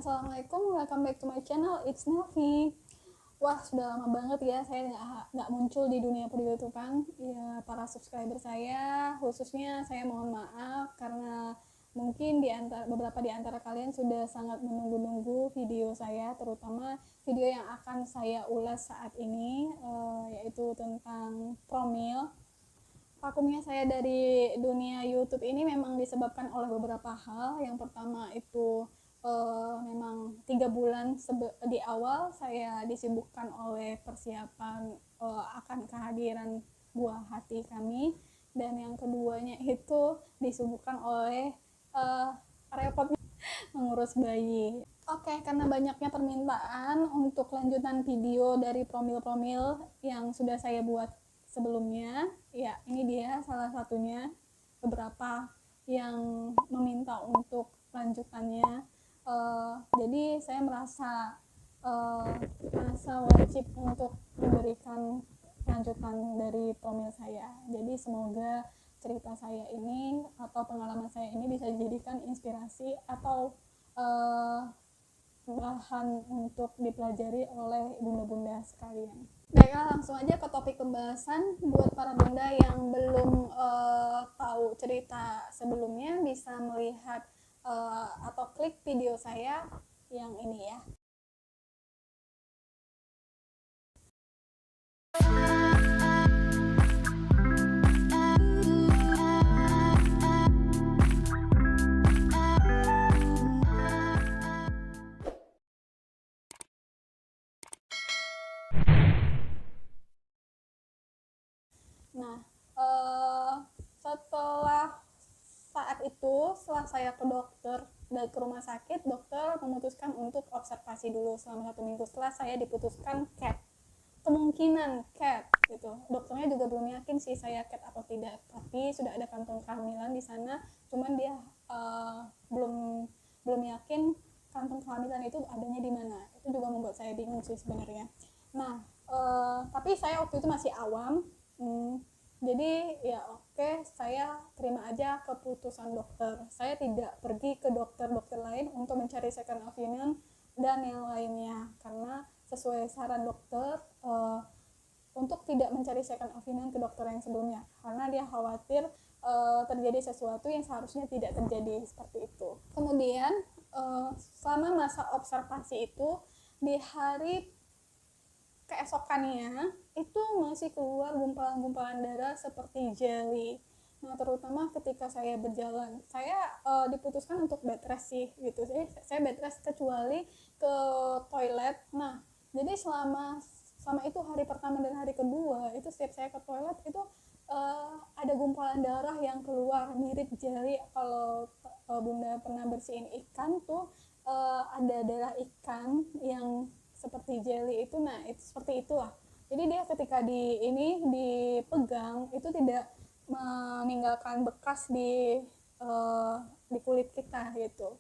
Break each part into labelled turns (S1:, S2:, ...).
S1: Assalamualaikum, welcome back to my channel, it's Nelvi. Wah, sudah lama banget ya saya nggak muncul di dunia per-YouTubean. Ya, para subscriber saya, khususnya saya mohon maaf karena mungkin beberapa di antara kalian sudah sangat menunggu-nunggu video saya, terutama video yang akan saya ulas saat ini, yaitu tentang promil. Vakumnya saya dari dunia YouTube ini memang disebabkan oleh beberapa hal. Yang pertama itu memang 3 bulan di awal saya disibukkan oleh persiapan akan kehadiran buah hati kami, dan yang keduanya itu disibukkan oleh repotnya mengurus bayi. Oke, karena banyaknya permintaan untuk lanjutan video dari promil-promil yang sudah saya buat sebelumnya, ya ini dia salah satunya, beberapa yang meminta untuk lanjutannya. Jadi saya merasa wajib untuk memberikan lanjutan dari promil saya. Jadi semoga cerita saya ini atau pengalaman saya ini bisa dijadikan inspirasi atau bahan untuk dipelajari oleh bunda-bunda sekalian. Baiklah, langsung aja ke topik pembahasan. Buat para bunda yang belum tahu cerita sebelumnya, bisa melihat atau klik video saya yang ini ya. Nah, setelah saya ke dokter dan ke rumah sakit, dokter memutuskan untuk observasi dulu selama 1 minggu. Setelah saya diputuskan CAT, kemungkinan CAT gitu. Dokternya juga belum yakin sih saya CAT atau tidak, tapi sudah ada kantong kehamilan di sana, cuman dia belum yakin kantong kehamilan itu adanya di mana. Itu juga membuat saya bingung sih sebenarnya. Nah, tapi saya waktu itu masih awam. Jadi ya oke, saya terima aja keputusan dokter. Saya tidak pergi ke dokter-dokter lain untuk mencari second opinion dan yang lainnya, karena sesuai saran dokter untuk tidak mencari second opinion ke dokter yang sebelumnya, karena dia khawatir terjadi sesuatu yang seharusnya tidak terjadi, seperti itu. Kemudian selama masa observasi itu, di hari keesokannya itu masih keluar gumpalan-gumpalan darah seperti jelly. Nah, terutama ketika saya berjalan, saya diputuskan untuk bed rest sih gitu. Saya bed rest kecuali ke toilet. Nah, jadi selama itu hari pertama dan hari kedua itu setiap saya ke toilet itu ada gumpalan darah yang keluar mirip jelly. Kalau bunda pernah bersihin ikan tuh, ada darah ikan yang seperti jelly itu. Nah, itu seperti itulah. Jadi dia ketika dipegang itu tidak meninggalkan bekas di kulit kita gitu.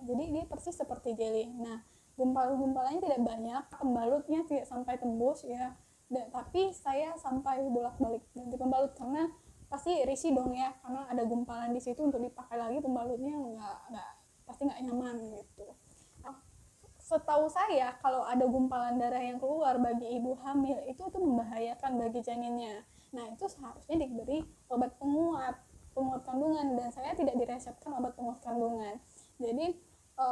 S1: Jadi dia persis seperti jelly. Nah, gumpalan-gumpalannya tidak banyak, pembalutnya tidak sampai tembus ya. Tapi saya sampai bolak-balik ganti pembalut karena pasti risih dong ya, karena ada gumpalan di situ, untuk dipakai lagi pembalutnya pasti nggak nyaman gitu. Setahu saya kalau ada gumpalan darah yang keluar bagi ibu hamil itu membahayakan bagi janinnya. Nah, itu seharusnya diberi obat penguat kandungan, dan saya tidak diresepkan obat penguat kandungan. Jadi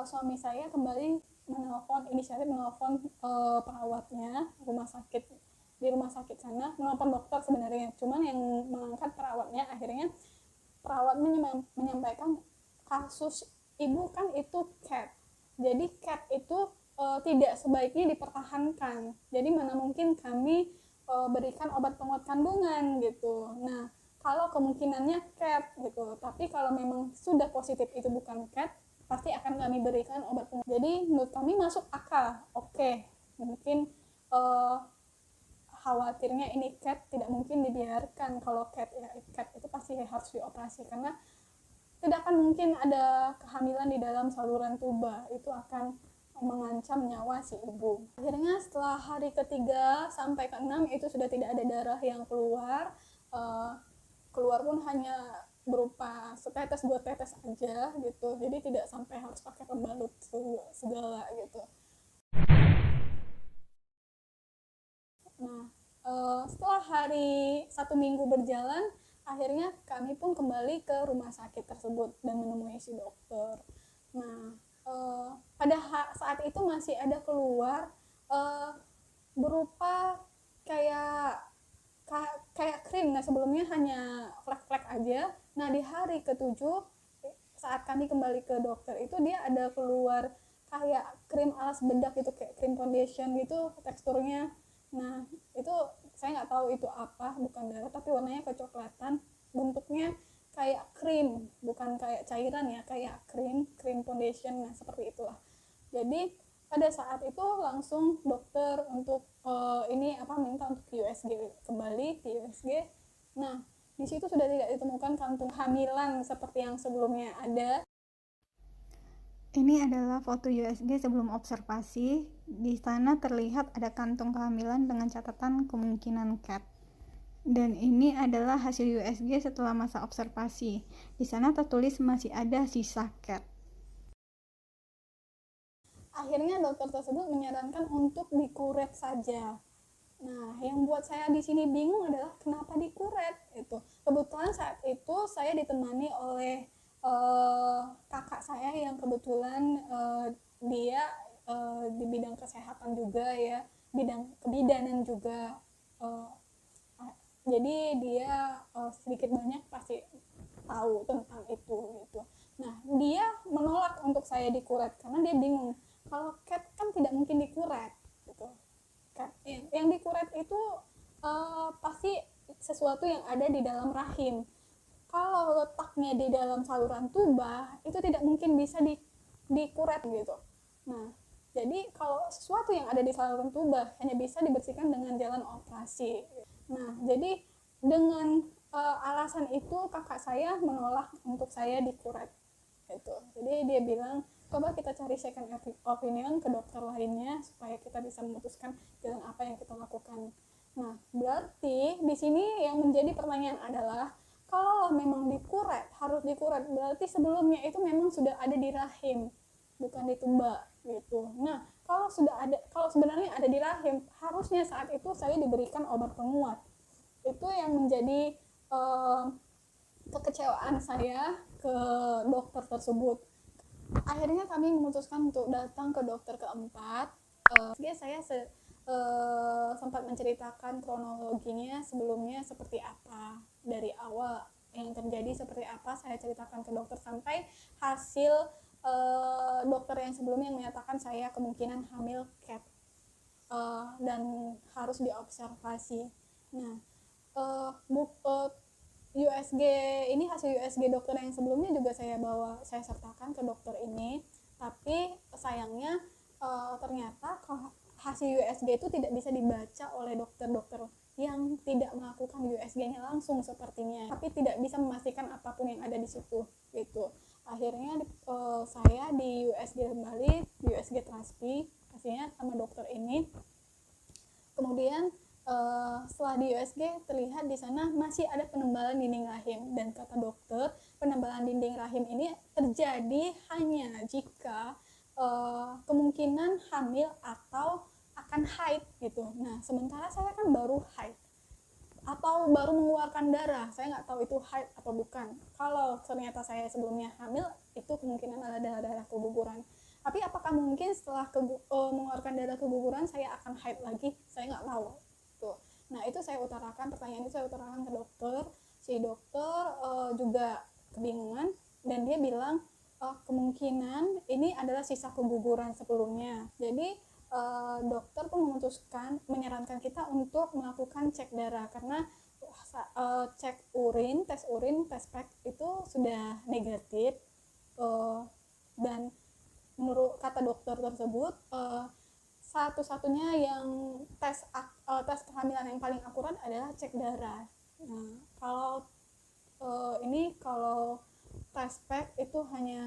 S1: suami saya kembali inisiatif menelpon perawatnya di rumah sakit sana, menelpon dokter sebenarnya, cuman yang mengangkat perawatnya. Akhirnya perawatnya menyampaikan kasus ibu kan itu CAT. Jadi CAT itu tidak sebaiknya dipertahankan. Jadi mana mungkin kami berikan obat penguat kandungan gitu. Nah, kalau kemungkinannya CAT gitu. Tapi kalau memang sudah positif itu bukan CAT, pasti akan kami berikan obat penguat. Jadi menurut kami masuk akal. Oke, mungkin khawatirnya ini CAT, tidak mungkin dibiarkan. Kalau CAT itu pasti harus dioperasi, karena tidak akan mungkin ada kehamilan di dalam saluran tuba, itu akan mengancam nyawa si ibu. Akhirnya setelah hari ke-3 sampai ke-6 itu sudah tidak ada darah yang keluar pun hanya berupa setetes 2 tetes aja gitu, jadi tidak sampai harus pakai pembalut segala gitu. Nah, setelah hari 1 minggu berjalan, akhirnya kami pun kembali ke rumah sakit tersebut dan menemui si dokter. Nah, pada saat itu masih ada keluar uh, berupa kayak kayak krim. Nah, sebelumnya hanya flek-flek aja. Nah, di hari ke-7 saat kami kembali ke dokter itu dia ada keluar kayak krim alas bedak gitu, kayak krim foundation gitu teksturnya. Nah, itu saya nggak tahu itu apa, bukan darah tapi warnanya kecoklatan, bentuknya kayak krim, bukan kayak cairan ya, kayak krim foundation. Nah, seperti itulah. Jadi pada saat itu langsung dokter untuk ini apa minta untuk USG, kembali ke USG. Nah, di situ sudah tidak ditemukan kantung hamilan seperti yang sebelumnya ada. Ini adalah foto USG sebelum observasi. Di sana terlihat ada kantung kehamilan dengan catatan kemungkinan CAT. Dan ini adalah hasil USG setelah masa observasi. Di sana tertulis masih ada sisa CAT. Akhirnya dokter tersebut menyarankan untuk dikuret saja. Nah, yang buat saya di sini bingung adalah kenapa dikuret itu. Kebetulan saat itu saya ditemani oleh kakak saya yang kebetulan dia di bidang kesehatan juga ya, bidang kebidanan juga. Uh, jadi dia sedikit banyak pasti tahu tentang itu gitu. Nah, dia menolak untuk saya dikuret karena dia bingung kalau cat kan tidak mungkin dikuret gitu kan. Yang dikuret itu pasti sesuatu yang ada di dalam rahim. Kalau letaknya di dalam saluran tuba itu tidak mungkin bisa dikuret gitu. Nah, jadi kalau sesuatu yang ada di saluran tuba hanya bisa dibersihkan dengan jalan operasi. Nah, jadi dengan alasan itu kakak saya menolak untuk saya dikuret gitu. Jadi dia bilang coba kita cari second opinion ke dokter lainnya supaya kita bisa memutuskan jalan apa yang kita lakukan. Nah, berarti di sini yang menjadi pertanyaan adalah kalau memang dikuret, harus dikuret, berarti sebelumnya itu memang sudah ada di rahim, bukan di tuba gitu. Nah, kalau sebenarnya ada di rahim, harusnya saat itu saya diberikan obat penguat. Itu yang menjadi kekecewaan saya ke dokter tersebut. Akhirnya kami memutuskan untuk datang ke dokter keempat. Saya sempat menceritakan kronologinya sebelumnya seperti apa, dari awal yang terjadi seperti apa saya ceritakan ke dokter sampai hasil dokter yang sebelumnya menyatakan saya kemungkinan hamil CAT dan harus diobservasi. Nah, USG ini hasil USG dokter yang sebelumnya juga saya sertakan ke dokter ini, tapi sayangnya ternyata hasil USG itu tidak bisa dibaca oleh dokter-dokter yang tidak melakukan USG-nya langsung sepertinya, tapi tidak bisa memastikan apapun yang ada di situ gitu. Akhirnya saya di USG kembali, USG transpi hasilnya sama dokter ini. Kemudian setelah di USG terlihat di sana masih ada penebalan dinding rahim, dan kata dokter penebalan dinding rahim ini terjadi hanya jika kemungkinan hamil atau akan haid gitu. Nah, sementara saya kan baru haid atau baru mengeluarkan darah, saya nggak tahu itu haid atau bukan. Kalau ternyata saya sebelumnya hamil, itu kemungkinan ada darah keguguran. Tapi apakah mungkin setelah mengeluarkan darah keguguran saya akan haid lagi? Saya nggak tahu. Tuh. Nah, itu saya utarakan, pertanyaan itu saya utarakan ke dokter. Si dokter juga kebingungan dan dia bilang kemungkinan ini adalah sisa keguguran sebelumnya. Jadi dokter pun menyarankan kita untuk melakukan cek darah karena cek urin, tes pack itu sudah negatif, dan menurut kata dokter tersebut satu-satunya yang tes kehamilan yang paling akurat adalah cek darah. Nah, kalau tes pack itu hanya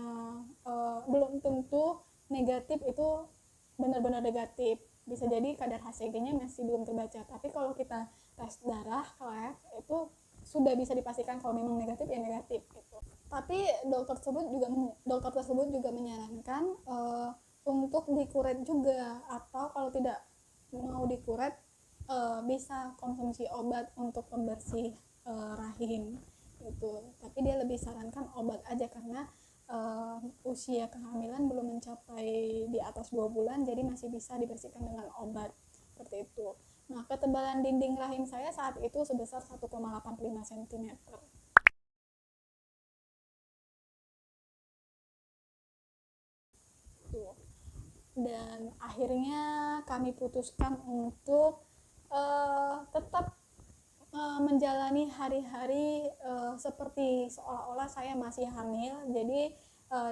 S1: belum tentu negatif itu benar-benar negatif, bisa jadi kadar HCG-nya masih belum terbaca. Tapi kalau kita tes darah lab itu sudah bisa dipastikan kalau memang negatif ya negatif gitu. Tapi dokter tersebut juga menyarankan untuk dikuret juga, atau kalau tidak mau dikuret bisa konsumsi obat untuk pembersih rahim gitu. Tapi dia lebih sarankan obat aja karena usia kehamilan belum mencapai di atas 2 bulan, jadi masih bisa dibersihkan dengan obat seperti itu. Nah, ketebalan dinding rahim saya saat itu sebesar 1,85 cm. Dan akhirnya kami putuskan untuk tetap menjalani hari-hari seperti seolah-olah saya masih hamil. Jadi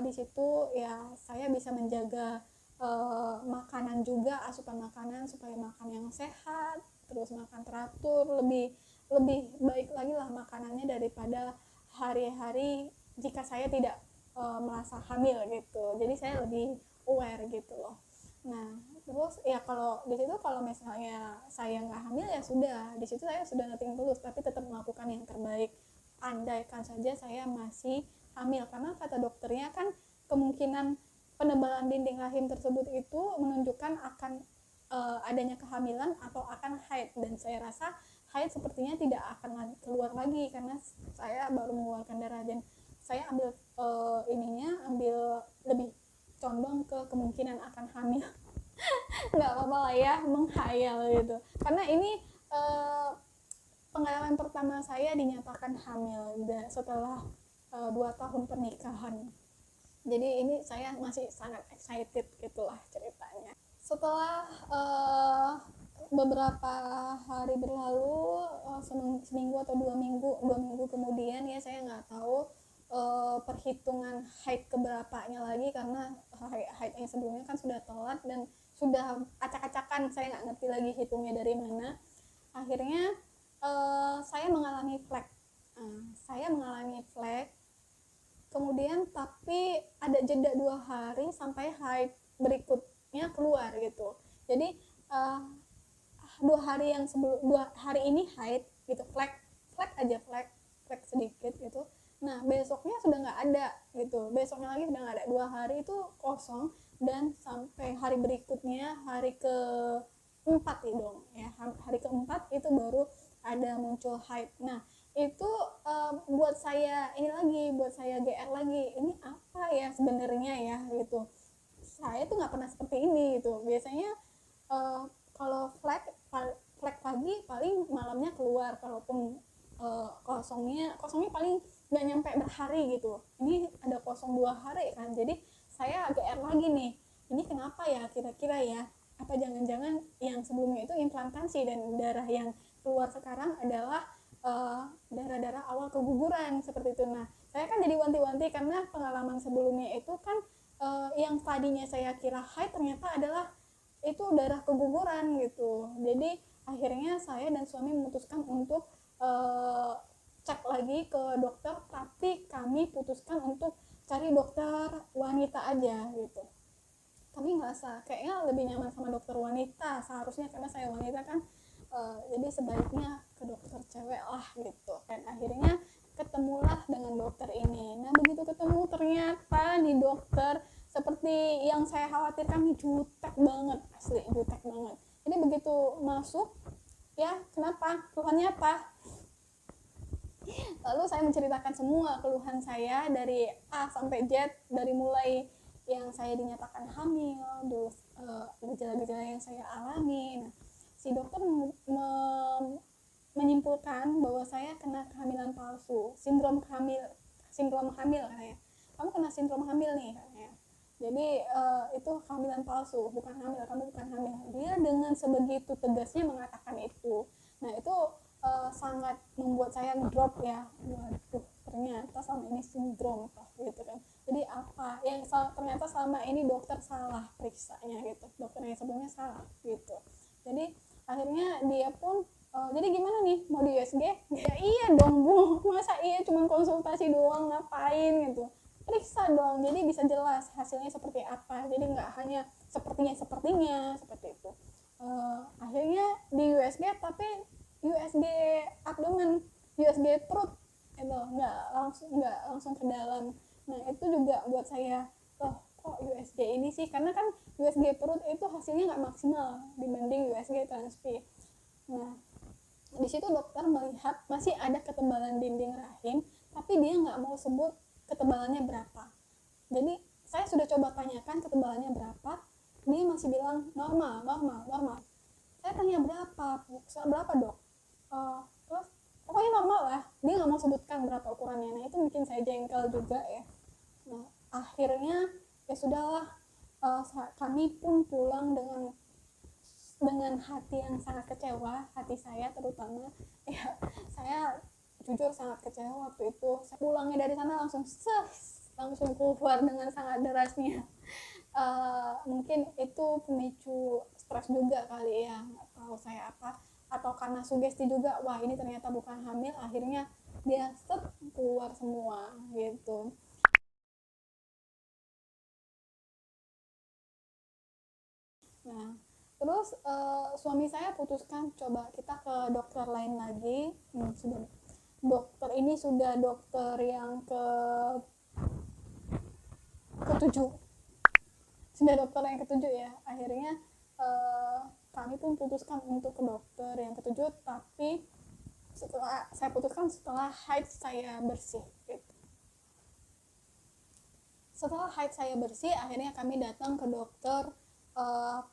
S1: di situ ya saya bisa menjaga makanan juga, asupan makanan supaya makan yang sehat, terus makan teratur, lebih lebih baik lagi lah makanannya daripada hari-hari jika saya tidak merasa hamil gitu. Jadi saya lebih aware gitu loh. Nah, terus ya kalau di situ kalau misalnya saya nggak hamil ya sudah, di situ saya sudah nothing tulus, tapi tetap melakukan yang terbaik. Andaikan saja saya masih hamil, karena kata dokternya kan kemungkinan penebalan dinding rahim tersebut itu menunjukkan akan adanya kehamilan atau akan haid, dan saya rasa haid sepertinya tidak akan keluar lagi karena saya baru mengeluarkan darah, dan saya ambil ambil lebih condong ke kemungkinan akan hamil. Nggak apa-apa lah ya menghayal gitu, karena ini pengalaman pertama saya dinyatakan hamil setelah 2 tahun pernikahan. Jadi ini saya masih sangat excited gitulah ceritanya. Setelah beberapa hari berlalu, seminggu atau 2 minggu kemudian ya, saya nggak tahu perhitungan haid keberapanya lagi, karena haid yang sebelumnya kan sudah telat dan sudah acak-acakan, saya nggak ngerti lagi hitungnya dari mana. Akhirnya saya mengalami flek. Saya mengalami flek, kemudian tapi ada jeda 2 hari sampai haid berikutnya keluar gitu. Jadi 2 hari yang sebelum 2 hari ini haid gitu, flek aja, flek sedikit gitu. Nah, besoknya sudah nggak ada gitu, besoknya lagi sudah nggak ada, 2 hari itu kosong, dan sampai hari berikutnya, hari ke-4 ya dong ya, hari ke-4 itu baru ada muncul haid. Nah, itu buat saya GR lagi, ini apa ya sebenarnya ya gitu. Saya tuh nggak pernah seperti ini gitu. Biasanya kalau flek pagi paling malamnya keluar, kalaupun kosongnya paling nggak nyampe berhari gitu. Ini ada kosong 2 hari kan, jadi saya GR lagi nih, ini kenapa ya kira-kira ya, apa jangan-jangan yang sebelumnya itu implantasi dan darah yang keluar sekarang adalah darah-darah awal keguguran seperti itu. Nah, saya kan jadi wanti-wanti karena pengalaman sebelumnya itu kan yang tadinya saya kira haid ternyata adalah itu darah keguguran gitu. Jadi akhirnya saya dan suami memutuskan untuk cek lagi ke dokter, tapi kami putuskan untuk cari dokter wanita aja gitu. Kami ngerasa kayaknya lebih nyaman sama dokter wanita seharusnya, karena saya wanita kan, jadi sebaiknya ke dokter cewek lah gitu. Dan akhirnya ketemulah dengan dokter ini. Nah, begitu ketemu ternyata nih dokter seperti yang saya khawatirkan, nih jutek banget, asli jutek banget. Jadi begitu masuk, ya kenapa, keluhannya apa, lalu saya menceritakan semua keluhan saya dari A sampai Z, dari mulai yang saya dinyatakan hamil, terus gejala-gejala yang saya alami. Nah, si dokter menyimpulkan bahwa saya kena kehamilan palsu, sindrom hamil katanya. Kamu kena sindrom hamil nih katanya. Jadi itu kehamilan palsu, bukan hamil, kamu bukan hamil. Dia dengan sebegitu tegasnya mengatakan itu. Nah, itu sangat membuat saya ngedrop ya. Waduh, ternyata selama ini sindrom gitu kan. Jadi apa yang ternyata selama ini dokter salah periksanya gitu, dokter yang sebelumnya salah gitu. Jadi akhirnya dia pun jadi gimana nih, mau di USG? Ya iya dong Bu, masa iya cuma konsultasi doang, ngapain gitu, periksa dong, jadi bisa jelas hasilnya seperti apa, jadi nggak hanya sepertinya seperti itu. Akhirnya di USG, tapi USG abdomen. USG perut itu nggak langsung ke dalam. Nah itu juga buat saya, loh kok USG ini sih, karena kan USG perut itu hasilnya nggak maksimal dibanding USG transpi. Nah di situ dokter melihat masih ada ketebalan dinding rahim, tapi dia nggak mau sebut ketebalannya berapa. Jadi saya sudah coba tanyakan ketebalannya berapa, dia masih bilang normal, normal, normal. Saya tanya berapa dok? Terus pokoknya normal lah, dia nggak mau sebutkan berapa ukurannya. Nah itu bikin saya jengkel juga ya. Nah akhirnya ya sudahlah, kami pun pulang dengan hati yang sangat kecewa, hati saya terutama ya. Saya jujur sangat kecewa waktu itu. Saya pulangnya dari sana langsung keluar dengan sangat derasnya. Mungkin itu pemicu stres juga kali ya, nggak tahu saya apa, atau karena sugesti juga, wah ini ternyata bukan hamil, akhirnya dia keluar semua gitu. Nah terus suami saya putuskan coba kita ke dokter lain lagi. Sudah dokter ini sudah dokter yang ketujuh, sudah dokter yang ketujuh ya. Akhirnya kami pun putuskan untuk ke dokter yang ketujuh, tapi setelah haid saya bersih gitu. Setelah haid saya bersih, akhirnya kami datang ke dokter.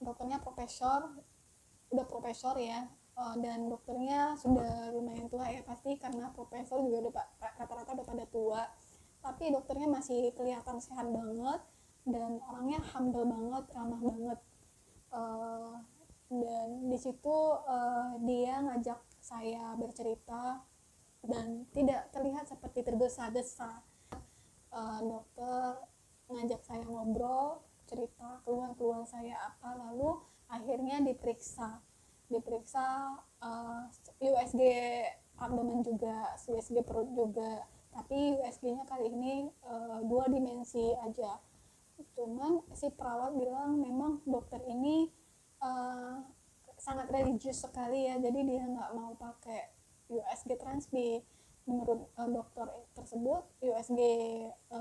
S1: Dokternya udah profesor ya, dan dokternya sudah lumayan tua ya, pasti karena profesor juga udah rata-rata udah pada tua, tapi dokternya masih kelihatan sehat banget dan orangnya humble banget, ramah banget. uh, dan di situ dia ngajak saya bercerita dan tidak terlihat seperti tergesa-gesa. Dokter ngajak saya ngobrol, cerita keluhan-keluhan saya apa, lalu akhirnya diperiksa USG abdomen juga, USG perut juga, tapi USG-nya kali ini 2 dimensi aja. Cuman si perawat bilang memang dokter ini uh, sangat religius sekali ya, jadi dia nggak mau pakai USG transpi. Menurut dokter tersebut USG,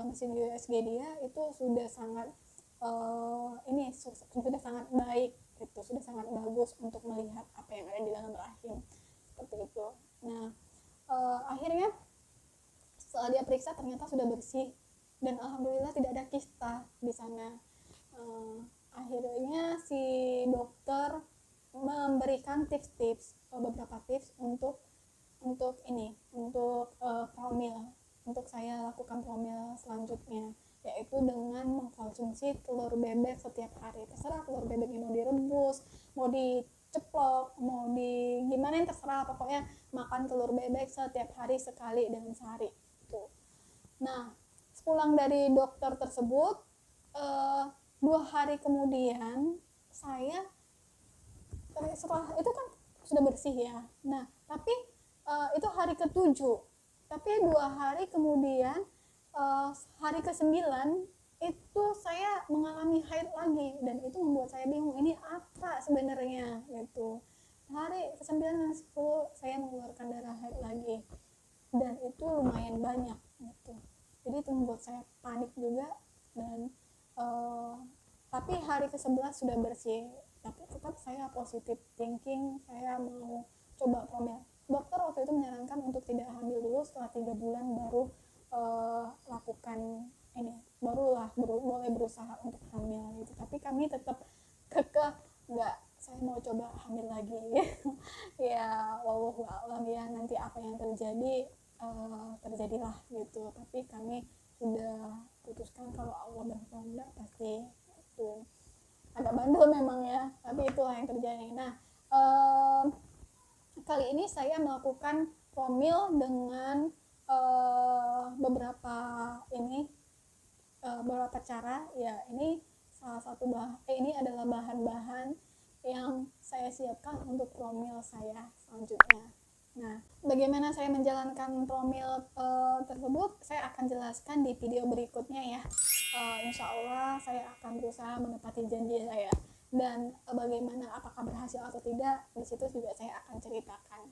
S1: mesin USG dia itu sudah sangat sudah sangat baik gitu, sudah sangat bagus untuk melihat apa yang ada di dalam rahim, seperti itu. Nah akhirnya setelah dia periksa ternyata sudah bersih dan alhamdulillah tidak ada kista di sana. Akhirnya si dokter memberikan beberapa tips untuk promil, untuk saya lakukan promil selanjutnya, yaitu dengan mengkonsumsi telur bebek setiap hari. Terserah telur bebeknya mau direbus, mau diceplok, mau di gimana, yang terserah, pokoknya makan telur bebek setiap hari sekali dalam sehari itu. Nah pulang dari dokter tersebut, 2 hari kemudian saya, setelah itu kan sudah bersih ya. Nah tapi itu hari ke-7, tapi 2 hari kemudian, hari ke-9 itu saya mengalami haid lagi, dan itu membuat saya bingung ini apa sebenarnya gitu. Hari ke-9 dan 10 saya mengeluarkan darah haid lagi, dan itu lumayan banyak gitu. Jadi itu membuat saya panik juga, dan tapi hari ke-11 sudah bersih, tapi tetap saya positive thinking, saya mau coba promil. Dokter waktu itu menyarankan untuk tidak hamil dulu, setelah 3 bulan baru lakukan ini, boleh berusaha untuk hamil gitu. Tapi kami tetap kekeh, enggak, saya mau coba hamil lagi. Ya wallahu a'lam ya, nanti apa yang terjadi terjadilah gitu. Tapi kami sudah putuskan kalau Allah berkehendak pasti itu. Agak bandel memang ya, tapi itulah yang terjadi. Nah kali ini saya melakukan promil dengan beberapa cara ya. Ini ini adalah bahan-bahan yang saya siapkan untuk promil saya selanjutnya. Nah, bagaimana saya menjalankan promil tersebut saya akan jelaskan di video berikutnya ya. Insya Allah saya akan berusaha menepati janji saya, dan bagaimana apakah berhasil atau tidak di situ juga saya akan ceritakan.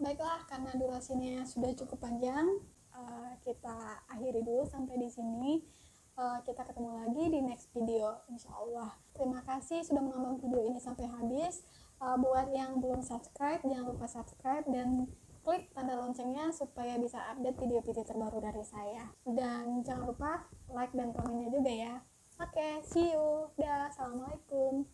S1: Baiklah, karena durasinya sudah cukup panjang, kita akhiri dulu sampai di sini. Kita ketemu lagi di next video, insya Allah. Terima kasih sudah menonton video ini sampai habis. Buat yang belum subscribe, jangan lupa subscribe dan klik tanda loncengnya supaya bisa update video-video terbaru dari saya. Dan jangan lupa like dan komennya juga ya. Oke, see you. Dah, assalamualaikum.